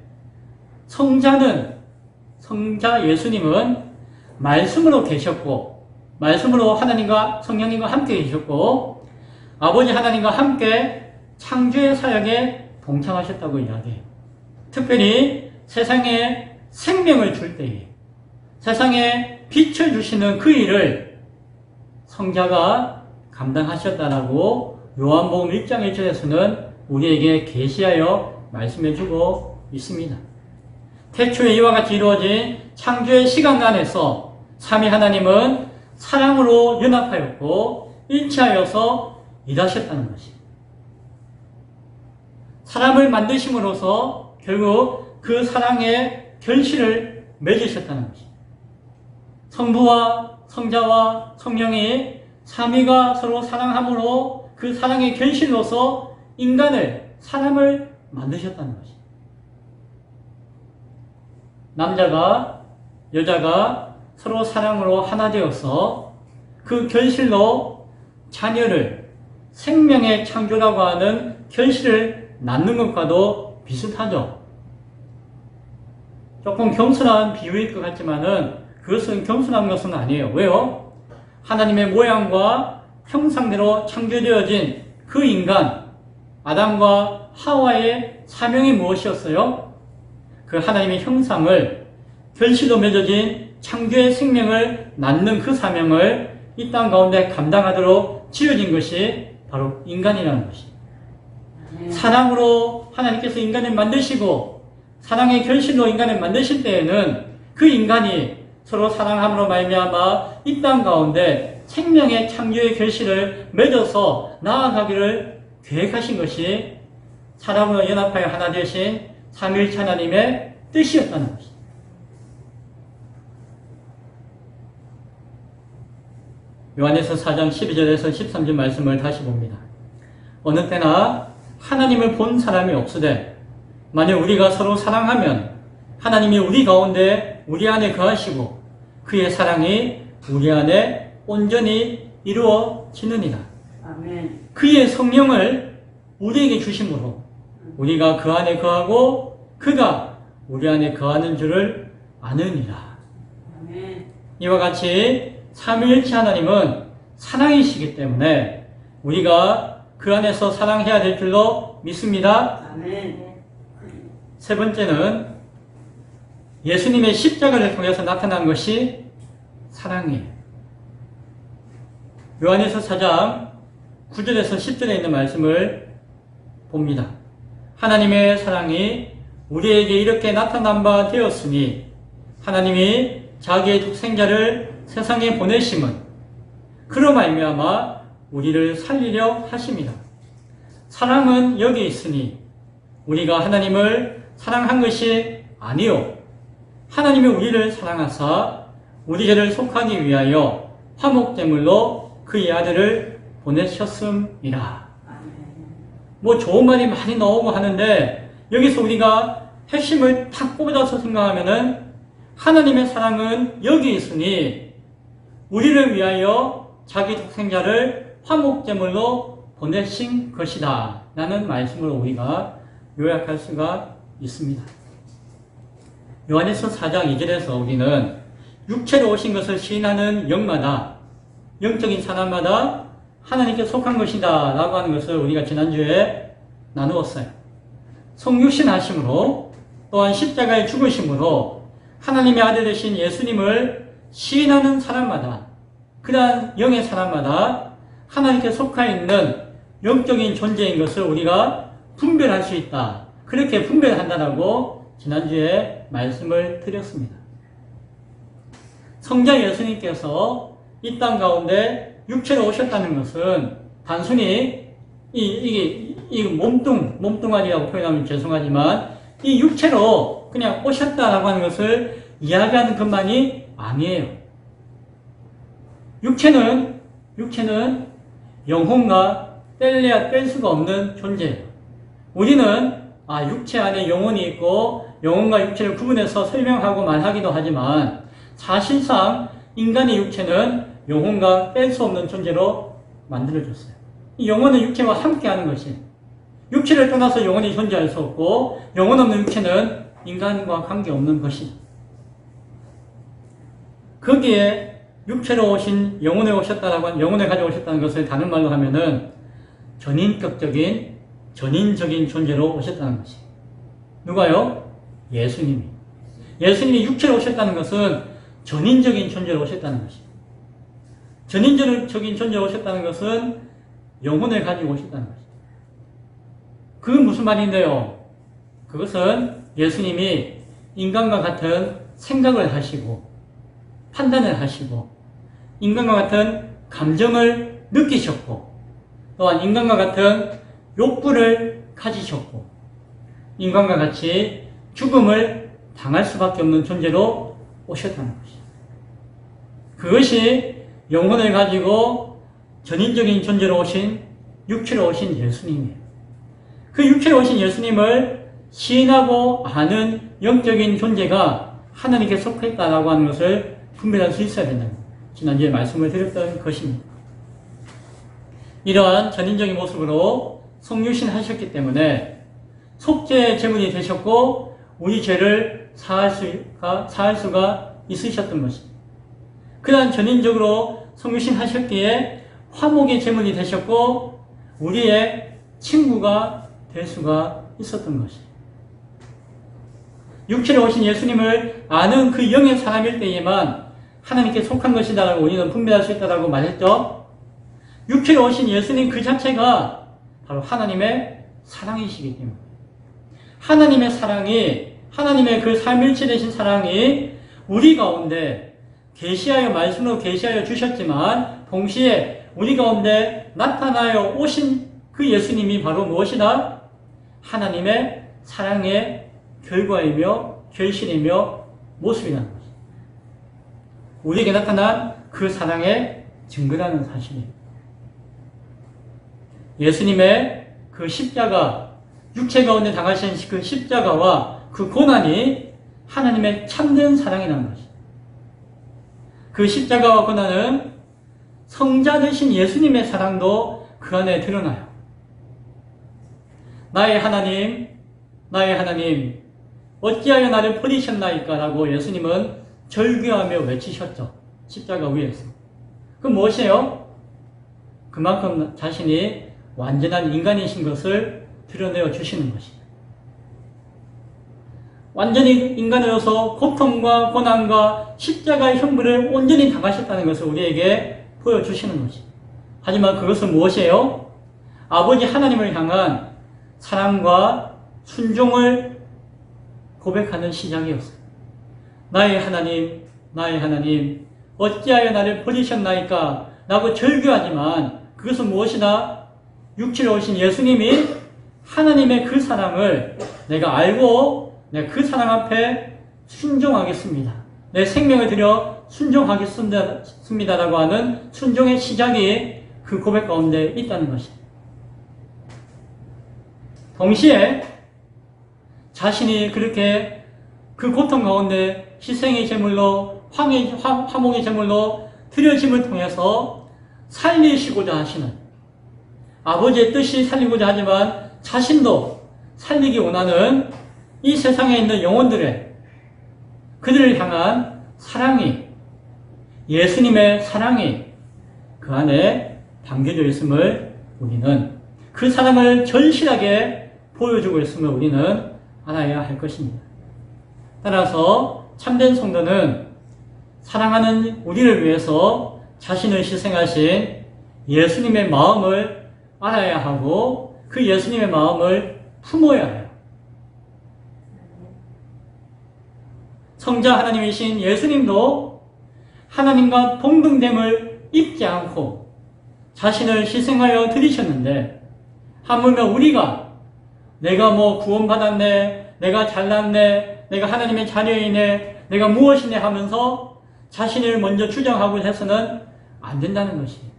성자 예수님은 말씀으로 계셨고 말씀으로 하나님과 성령님과 함께 계셨고 아버지 하나님과 함께 창조의 사역에 동참하셨다고 이야기해요. 특별히 세상에 생명을 줄 때에 세상에 빛을 주시는 그 일을 성자가 감당하셨다라고 요한복음 1장 1절에서는 우리에게 계시하여 말씀해주고 있습니다. 태초에 이와 같이 이루어진 창조의 시간 안에서 삼위 하나님은 사랑으로 연합하였고 일치하여서 일하셨다는 것입니다. 사람을 만드심으로써 결국 그 사랑의 결실을 맺으셨다는 것입니다. 성부와 성자와 성령이 삼위가 서로 사랑함으로 그 사랑의 결실로서 사람을 만드셨다는 것입니다. 남자가 여자가 서로 사랑으로 하나 되어서 그 결실로 자녀를 생명의 창조라고 하는 결실을 낳는 것과도 비슷하죠. 조금 겸손한 비유일 것 같지만은 그것은 겸손한 것은 아니에요. 왜요? 하나님의 모양과 형상대로 창조되어진 그 인간 아담과 하와의 사명이 무엇이었어요? 그 하나님의 형상을 결실로 맺어진 창조의 생명을 낳는 그 사명을 이 땅 가운데 감당하도록 지어진 것이 바로 인간이라는 것입니다. 사랑으로 하나님께서 인간을 만드시고 사랑의 결실로 인간을 만드실 때에는 그 인간이 서로 사랑함으로 말미암아 이 땅 가운데 생명의 창조의 결실을 맺어서 나아가기를 계획하신 것이 사랑으로 연합하여 하나 되신 삼위일체 하나님의 뜻이었다는 것입니다. 요한에서 4장 12절에서 13절 말씀을 다시 봅니다. 어느 때나 하나님을 본 사람이 없으되 만약 우리가 서로 사랑하면 하나님이 우리 가운데 우리 안에 거하시고 그의 사랑이 우리 안에 온전히 이루어지느니라. 아멘. 그의 성령을 우리에게 주심으로 우리가 그 안에 거하고 그가 우리 안에 거하는 줄을 아느니라. 아멘. 이와 같이 삼위일체 하나님은 사랑이시기 때문에 우리가 그 안에서 사랑해야 될 줄로 믿습니다. 아멘. 세 번째는 예수님의 십자가를 통해서 나타난 것이 사랑이에요. 요한에서 4장 9절에서 10절에 있는 말씀을 봅니다. 하나님의 사랑이 우리에게 이렇게 나타난 바 되었으니 하나님이 자기의 독생자를 세상에 보내심은 그로 말미암아 우리를 살리려 하심이라. 사랑은 여기 있으니 우리가 하나님을 사랑한 것이 아니요 하나님이 우리를 사랑하사 우리 죄를 속하기 위하여 화목제물로 그의 아들을 보내셨음이라. 뭐 좋은 말이 많이 나오고 하는데 여기서 우리가 핵심을 탁 꼽아서 생각하면은 하나님의 사랑은 여기 있으니 우리를 위하여 자기 독생자를 화목제물로 보내신 것이다 라는 말씀으로 우리가 요약할 수가 있습니다. 요한에서 4장 2절에서 우리는 육체로 오신 것을 시인하는 영마다 영적인 사람마다 하나님께 속한 것이다 라고 하는 것을 우리가 지난주에 나누었어요. 성육신하심으로 또한 십자가에 죽으심으로 하나님의 아들 되신 예수님을 시인하는 사람마다 그러한 영의 사람마다 하나님께 속하 있는 영적인 존재인 것을 우리가 분별할 수 있다. 그렇게 분별한다라고 지난주에 말씀을 드렸습니다. 성자 예수님께서 이 땅 가운데 육체로 오셨다는 것은 단순히 이게 몸뚱아리라고 표현하면 죄송하지만 이 육체로 그냥 오셨다라고 하는 것을 이야기하는 것만이 아니에요. 육체는 영혼과 뗄 수가 없는 존재예요. 우리는 육체 안에 영혼이 있고 영혼과 육체를 구분해서 설명하고 말하기도 하지만 사실상 인간의 육체는 영혼과 뗄 수 없는 존재로 만들어졌어요. 이 영혼은 육체와 함께하는 것이 육체를 떠나서 영혼이 존재할 수 없고 영혼 없는 육체는 인간과 관계없는 것이 거기에 육체로 오신 영혼을 가져오셨다는 것을 다른 말로 하면은 전인격적인 전인적인 존재로 오셨다는 것이. 누가요? 예수님이. 예수님이 육체로 오셨다는 것은 전인적인 존재로 오셨다는 것이. 전인적인 존재로 오셨다는 것은 영혼을 가지고 오셨다는 것이. 그건 무슨 말인데요? 그것은 예수님이 인간과 같은 생각을 하시고 판단을 하시고 인간과 같은 감정을 느끼셨고 또한 인간과 같은 욕구를 가지셨고 인간과 같이 죽음을 당할 수밖에 없는 존재로 오셨다는 것이죠. 그것이 영혼을 가지고 전인적인 존재로 오신 육체로 오신 예수님이에요. 그 육체로 오신 예수님을 시인하고 아는 영적인 존재가 하나님께 속했다라고 하는 것을 분별할 수 있어야 된다고 지난주에 말씀을 드렸던 것입니다. 이러한 전인적인 모습으로 성육신 하셨기 때문에 속죄의 제물이 되셨고 우리 죄를 사할 수가 있으셨던 것입니다. 그러한 전인적으로 성육신 하셨기에 화목의 제물이 되셨고 우리의 친구가 될 수가 있었던 것입니다. 육체로 오신 예수님을 아는 그 영의 사람일 때에만 하나님께 속한 것이다라고 우리는 분별할 수 있다라고 말했죠. 육체로 오신 예수님 그 자체가 바로 하나님의 사랑이시기 때문에 하나님의 사랑이 하나님의 그 삼일체 되신 사랑이 우리 가운데 계시하여 말씀으로 계시하여 주셨지만 동시에 우리 가운데 나타나여 오신 그 예수님이 바로 무엇이다? 하나님의 사랑의 결과이며 결실이며 모습이라는 것입니다. 우리에게 나타난 그 사랑의 증거라는 사실입니다. 예수님의 그 십자가, 육체 가운데 당하신 그 십자가와 그 고난이 하나님의 참된 사랑이라는 것입니다. 그 십자가와 고난은 성자 되신 예수님의 사랑도 그 안에 드러나요. 나의 하나님, 나의 하나님, 어찌하여 나를 버리셨나이까? 라고 예수님은 절규하며 외치셨죠. 십자가 위에서. 그 무엇이에요? 그만큼 자신이 완전한 인간이신 것을 드러내어 주시는 것입니다. 완전히 인간으로서 고통과 고난과 십자가의 형벌을 온전히 당하셨다는 것을 우리에게 보여주시는 것입니다. 하지만 그것은 무엇이에요? 아버지 하나님을 향한 사랑과 순종을 고백하는 시작이었어요. 나의 하나님, 나의 하나님, 어찌하여 나를 버리셨나이까? 라고 절규하지만 그것은 무엇이다? 육체로 오신 예수님이 하나님의 그 사랑을 내가 알고 내가 그 사랑 앞에 순종하겠습니다. 내 생명을 들여 순종하겠습니다라고 하는 순종의 시작이 그 고백 가운데 있다는 것입니다. 동시에 자신이 그렇게 그 고통 가운데 희생의 제물로 화목의 제물로 드려짐을 통해서 살리시고자 하시는 아버지의 뜻이 살리고자 하지만 자신도 살리기 원하는 이 세상에 있는 영혼들의 그들을 향한 사랑이 예수님의 사랑이 그 안에 담겨져 있음을 우리는 그 사랑을 절실하게 보여주고 있음을 우리는 알아야 할 것입니다. 따라서 참된 성도는 사랑하는 우리를 위해서 자신을 희생하신 예수님의 마음을 알아야 하고 그 예수님의 마음을 품어야 해요. 성자 하나님이신 예수님도 하나님과 동등됨을 잊지 않고 자신을 희생하여 드리셨는데 하물며 우리가 내가 뭐 구원받았네, 내가 잘났네, 내가 하나님의 자녀이네, 내가 무엇이네 하면서 자신을 먼저 주장하고 해서는 안 된다는 것입니다.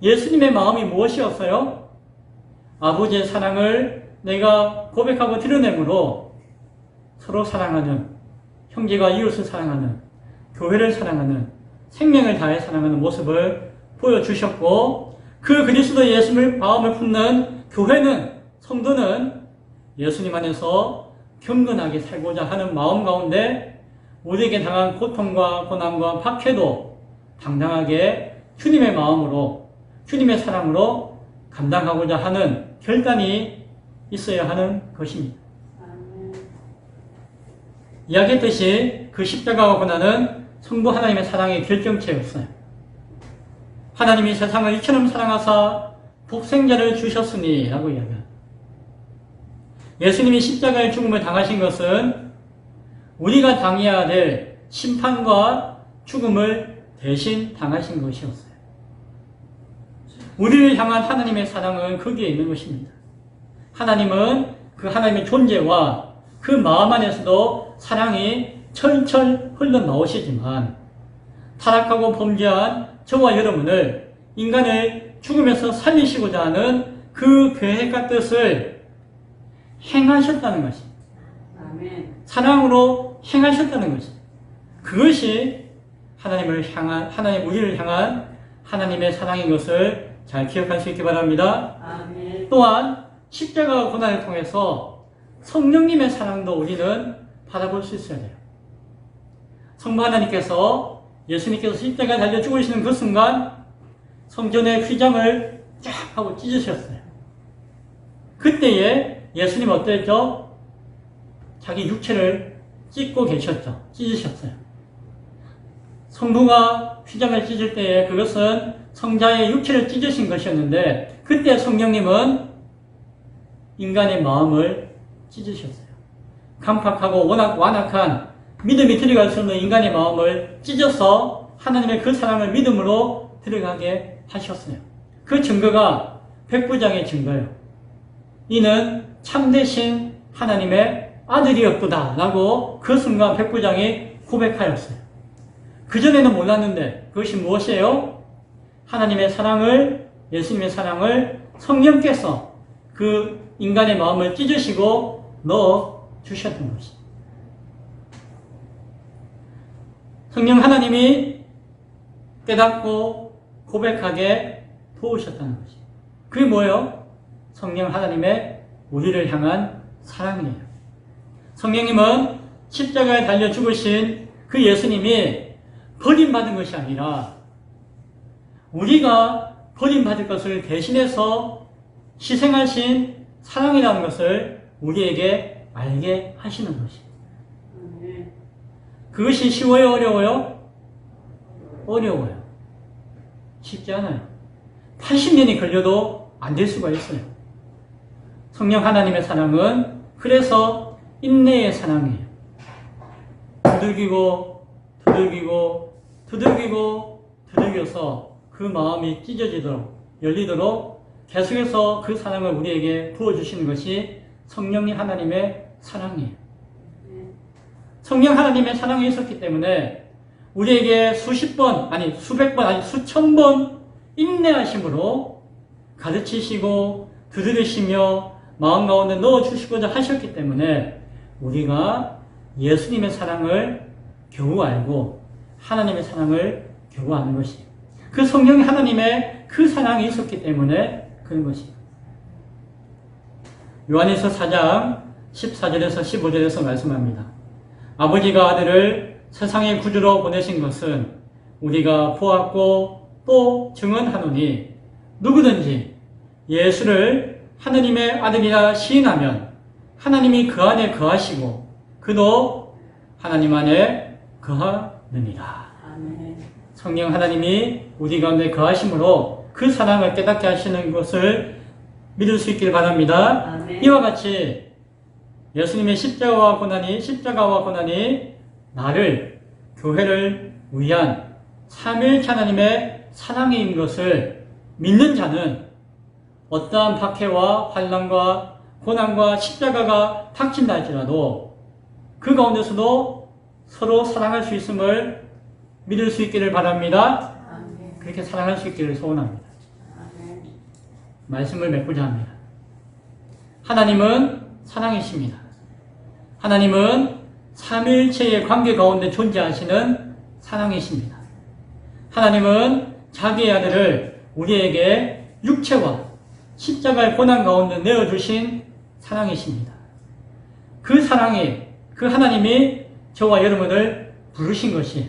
예수님의 마음이 무엇이었어요? 아버지의 사랑을 내가 고백하고 드러내므로 서로 사랑하는, 형제가 이웃을 사랑하는, 교회를 사랑하는, 생명을 다해 사랑하는 모습을 보여주셨고 그 그리스도 예수님의 마음을 품는 교회는, 성도는 예수님 안에서 경건하게 살고자 하는 마음 가운데 우리에게 당한 고통과 고난과 박해도 당당하게 주님의 마음으로, 주님의 사랑으로 감당하고자 하는 결단이 있어야 하는 것입니다. 아멘. 이야기했듯이 그 십자가와 고난은 성부 하나님의 사랑의 결정체였어요. 하나님이 세상을 이처럼 사랑하사 독생자를 주셨으니 라고 이야기합니다. 예수님이 십자가의 죽음을 당하신 것은 우리가 당해야 될 심판과 죽음을 대신 당하신 것이었어요. 우리를 향한 하나님의 사랑은 거기에 있는 것입니다. 하나님은 그 하나님의 존재와 그 마음 안에서도 사랑이 철철 흘러나오시지만 타락하고 범죄한 저와 여러분을 인간을 죽음에서 살리시고자 하는 그 계획과 뜻을 행하셨다는 것입니다. 아멘. 사랑으로 행하셨다는 것입니다. 그것이 우리를 향한 하나님의 사랑인 것을 잘 기억할 수 있기 바랍니다. 아멘. 또한 십자가 고난을 통해서 성령님의 사랑도 우리는 바라볼 수 있어야 돼요. 성부 하나님께서 예수님께서 십자가에 달려 죽으시는 그 순간 성전의 휘장을 쫙 하고 찢으셨어요. 그때에 예수님 어땠죠? 자기 육체를 찢고 계셨죠. 찢으셨어요. 성부가 휘장을 찢을 때에 그것은 성자의 육체를 찢으신 것이었는데 그때 성령님은 인간의 마음을 찢으셨어요. 강팍하고 워낙 완악한 믿음이 들어갈 수 없는 인간의 마음을 찢어서 하나님의 그 사랑을 믿음으로 들어가게 하셨어요. 그 증거가 백부장의 증거예요. 이는 참되신 하나님의 아들이었구나 라고 그 순간 백부장이 고백하였어요. 그전에는 몰랐는데 그것이 무엇이에요? 하나님의 사랑을, 예수님의 사랑을 성령께서 그 인간의 마음을 찢으시고 넣어 주셨던 것입니다. 성령 하나님이 깨닫고 고백하게 도우셨다는 것입니다. 그게 뭐예요? 성령 하나님의 우리를 향한 사랑이에요. 성령님은 십자가에 달려 죽으신 그 예수님이 버림받은 것이 아니라 우리가 버림받을 것을 대신해서 희생하신 사랑이라는 것을 우리에게 알게 하시는 것입니다. 아멘. 그것이 쉬워요? 어려워요? 어려워요. 쉽지 않아요. 80년이 걸려도 안 될 수가 있어요. 성령 하나님의 사랑은 그래서 인내의 사랑이에요. 두들기고 두들기고 두들기고 두들겨서 그 마음이 찢어지도록 열리도록 계속해서 그 사랑을 우리에게 부어주시는 것이 성령님 하나님의 사랑이에요. 성령 하나님의 사랑이 있었기 때문에 우리에게 수십 번, 아니 수백 번, 아니 수천 번 인내하심으로 가르치시고 두드리시며 마음 가운데 넣어주시고자 하셨기 때문에 우리가 예수님의 사랑을 겨우 알고 하나님의 사랑을 겨우 아는 것이에요. 그 성령 하나님의 그 사랑이 있었기 때문에 그런 것이에요. 요한일서 4장 14절에서 15절에서 말씀합니다. 아버지가 아들을 세상의 구주로 보내신 것은 우리가 보았고 또 증언하노니 누구든지 예수를 하느님의 아들이라 시인하면 하나님이 그 안에 거하시고 그도 하나님 안에 거하느니라. 아멘. 성령 하나님이 우리 가운데 거하심으로 그 사랑을 깨닫게 하시는 것을 믿을 수 있길 바랍니다. 아멘. 이와 같이 예수님의 십자가와 고난이 나를, 교회를 위한 삼위일체 하나님의 사랑인 것을 믿는 자는 어떠한 박해와 환난과 고난과 십자가가 닥친다 할지라도 그 가운데서도 서로 사랑할 수 있음을 믿을 수 있기를 바랍니다. 아멘. 그렇게 사랑할 수 있기를 소원합니다. 아멘. 말씀을 맺고자 합니다. 하나님은 사랑이십니다. 하나님은 삼위일체의 관계 가운데 존재하시는 사랑이십니다. 하나님은 자기의 아들을 우리에게 육체와 십자가의 고난 가운데 내어주신 사랑이십니다. 그 사랑이, 그 하나님이 저와 여러분을 부르신 것이에요.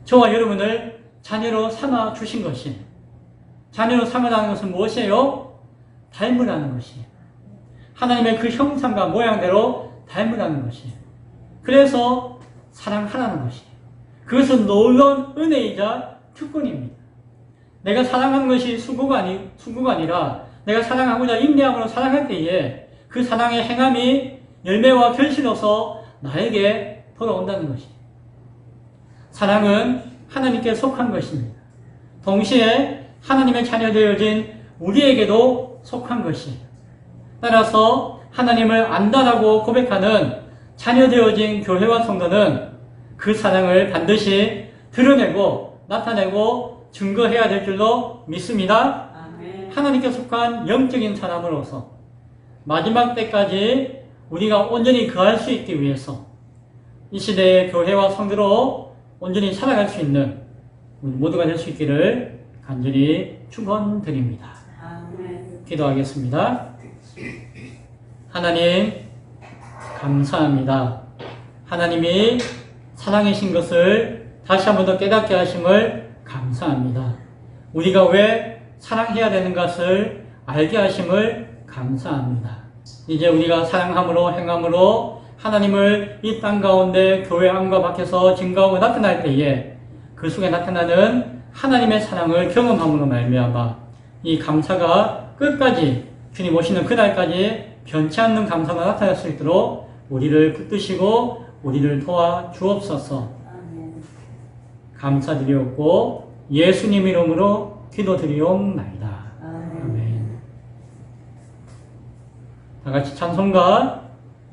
저와 여러분을 자녀로 삼아 주신 것이에요. 자녀로 삼아라는 것은 무엇이에요? 닮으라는 것이에요. 하나님의 그 형상과 모양대로 닮으라는 것이에요. 그래서 사랑하라는 것이에요. 그것은 놀라운 은혜이자 특권입니다. 내가 사랑하는 것이 수고가 아니라 내가 사랑하고자 인내함으로 사랑할 때에 그 사랑의 행함이 열매와 결실로서 나에게 돌아온다는 것이에요. 사랑은 하나님께 속한 것입니다. 동시에 하나님의 자녀 되어진 우리에게도 속한 것이에요. 따라서 하나님을 안다라고 고백하는 자녀 되어진 교회와 성도는 그 사랑을 반드시 드러내고 나타내고 증거해야 될 줄로 믿습니다. 아멘. 하나님께 속한 영적인 사람으로서 마지막 때까지 우리가 온전히 거할 수 있기 위해서 이 시대의 교회와 성도로 온전히 살아갈 수 있는 우리 모두가 될 수 있기를 간절히 축원드립니다. 아멘. 기도하겠습니다. 하나님 감사합니다. 하나님이 사랑이신 것을 다시 한 번 더 깨닫게 하심을 감사합니다. 우리가 왜 사랑해야 되는 것을 알게 하심을 감사합니다. 이제 우리가 사랑함으로 행함으로 하나님을 이 땅 가운데 교회 안과 밖에서 증거하고 나타날 때에 그 속에 나타나는 하나님의 사랑을 경험함으로 말미암아 이 감사가 끝까지 주님 오시는 그날까지 변치 않는 감사가 나타날 수 있도록 우리를 붙드시고 우리를 도와 주옵소서. 아멘. 감사드리옵고 예수님 이름으로 기도드리옵나이다. 아멘. 아멘. 다같이 찬송가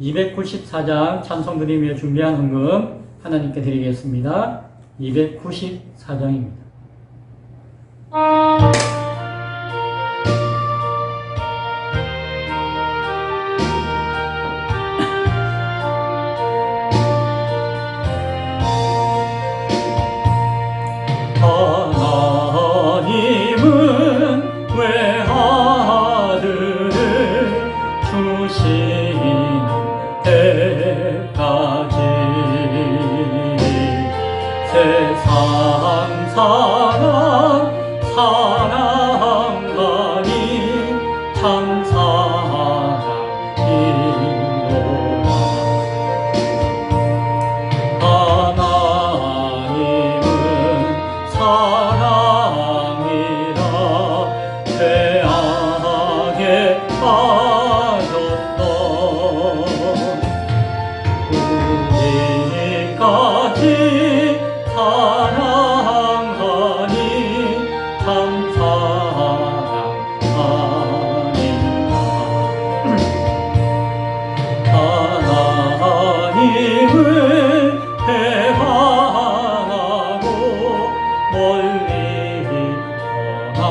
294장 찬송 드리며 준비한 헌금 하나님께 드리겠습니다. 294장입니다. 하나님은 왜 아들을 주시는 때까지 세상 사랑 사랑하니 참 사랑이로다. 하나님은 사랑이라 죄악에 빠졌던 우리까지 사랑하니 참 사랑하니라. 하나님을 배반하고 멀리 떠난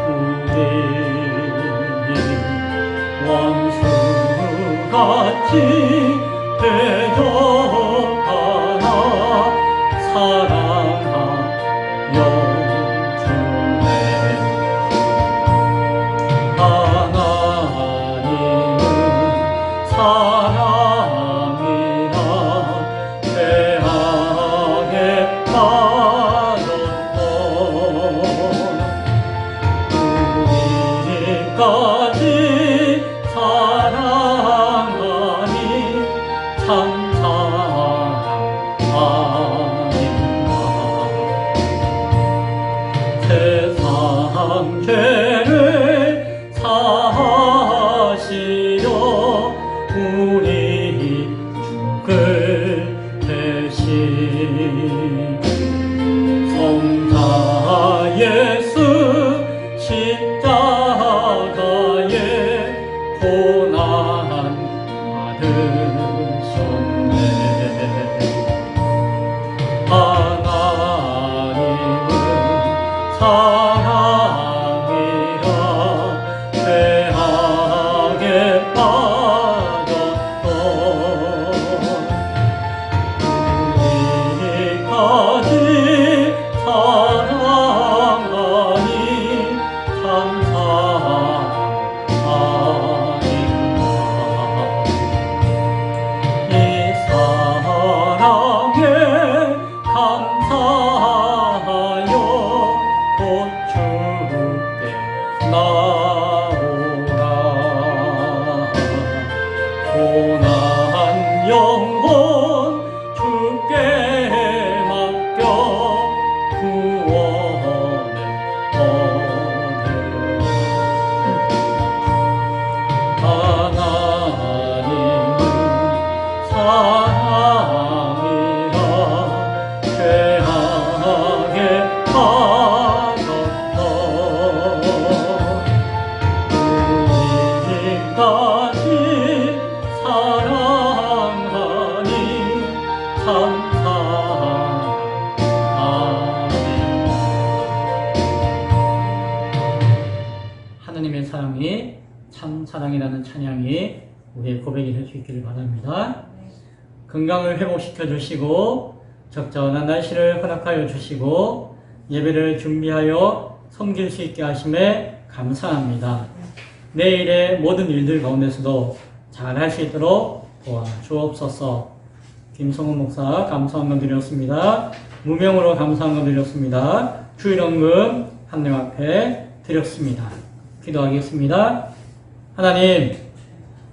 우리 원수같이 대적하나 사랑하여 주네. 하나님은 사랑이라 죄악에 빠졌던 우리까지 사랑하니 참 사랑하니라. 세상 죄를 사하시려 우리 죽을 대신 성자 예수 십자가에 고난 받으셨네. 하나님은 사랑이라 죄악에 빠졌던 우리까지 사랑하니 참 사랑하니라. 사랑이라는 찬양이 우리의 고백이 될 수 있기를 바랍니다. 건강을 회복시켜 주시고 적절한 날씨를 허락하여 주시고 예배를 준비하여 섬길 수 있게 하심에 감사합니다. 내일의 모든 일들 가운데서도 잘 할 수 있도록 도와주옵소서. 김성훈 목사 감사함을 드렸습니다. 무명으로 감사함을 드렸습니다. 주일원금 하나님 앞에 드렸습니다. 기도하겠습니다. 하나님,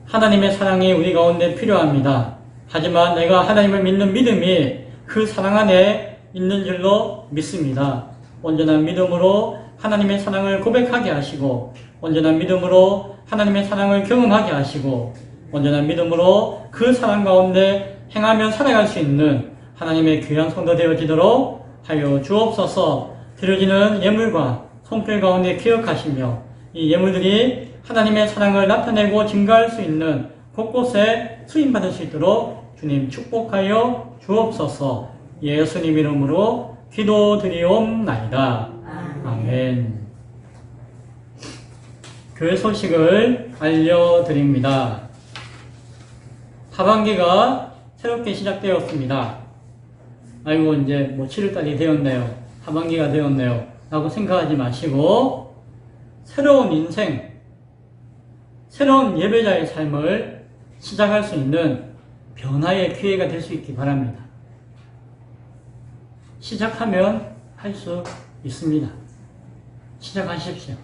하나님의 사랑이 우리 가운데 필요합니다. 하지만 내가 하나님을 믿는 믿음이 그 사랑 안에 있는 줄로 믿습니다. 온전한 믿음으로 하나님의 사랑을 고백하게 하시고, 온전한 믿음으로 하나님의 사랑을 경험하게 하시고, 온전한 믿음으로 그 사랑 가운데 행하며 살아갈 수 있는 하나님의 귀한 성도 되어지도록 하여 주옵소서. 드려지는 예물과 손길 가운데 기억하시며 이 예물들이 하나님의 사랑을 나타내고 증가할 수 있는 곳곳에 쓰임받을 수 있도록 주님 축복하여 주옵소서. 예수님 이름으로 기도드리옵나이다. 아멘. 교회 소식을 알려드립니다. 하반기가 새롭게 시작되었습니다. 아이고 이제 7월달이 되었네요. 하반기가 되었네요. 라고 생각하지 마시고 새로운 인생, 새로운 예배자의 삶을 시작할 수 있는 변화의 기회가 될 수 있기 바랍니다. 시작하면 할 수 있습니다. 시작하십시오.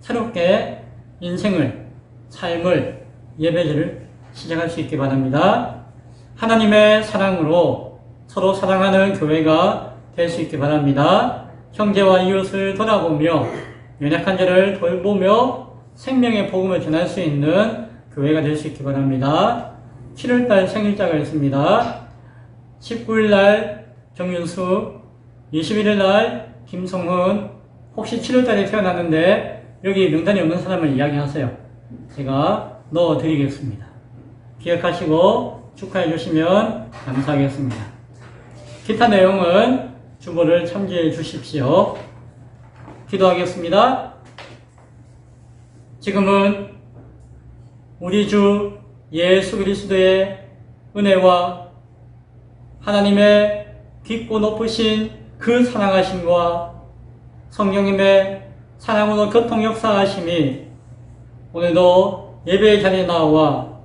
새롭게 인생을, 삶을, 예배를 시작할 수 있기 바랍니다. 하나님의 사랑으로 서로 사랑하는 교회가 될 수 있기 바랍니다. 형제와 이웃을 돌아보며 연약한 자를 돌보며 생명의 복음을 전할 수 있는 교회가 될 수 있기 바랍니다. 7월달 생일자가 있습니다. 19일날 정윤수, 21일날 김성훈. 혹시 7월달에 태어났는데 여기 명단이 없는 사람을 이야기하세요. 제가 넣어드리겠습니다. 기억하시고 축하해 주시면 감사하겠습니다. 기타 내용은 주보를 참조해 주십시오. 기도하겠습니다. 지금은 우리 주 예수 그리스도의 은혜와 하나님의 깊고 높으신 그 사랑하심과 성령님의 사랑으로 교통 역사하심이 오늘도 예배의 자리에 나와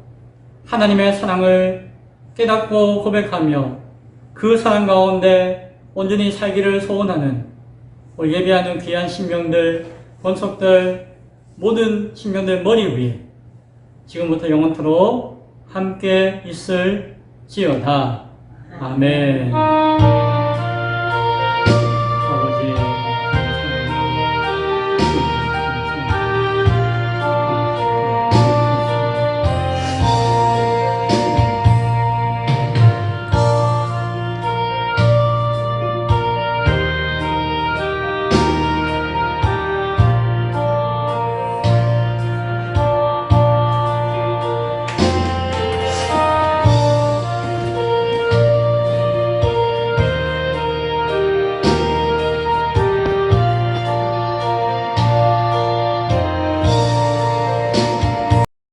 하나님의 사랑을 깨닫고 고백하며 그 사랑 가운데 온전히 살기를 소원하는 오늘 예배하는 귀한 신명들, 권속들, 모든 신명들 머리 위에 지금부터 영원토록 함께 있을지어다. 아멘.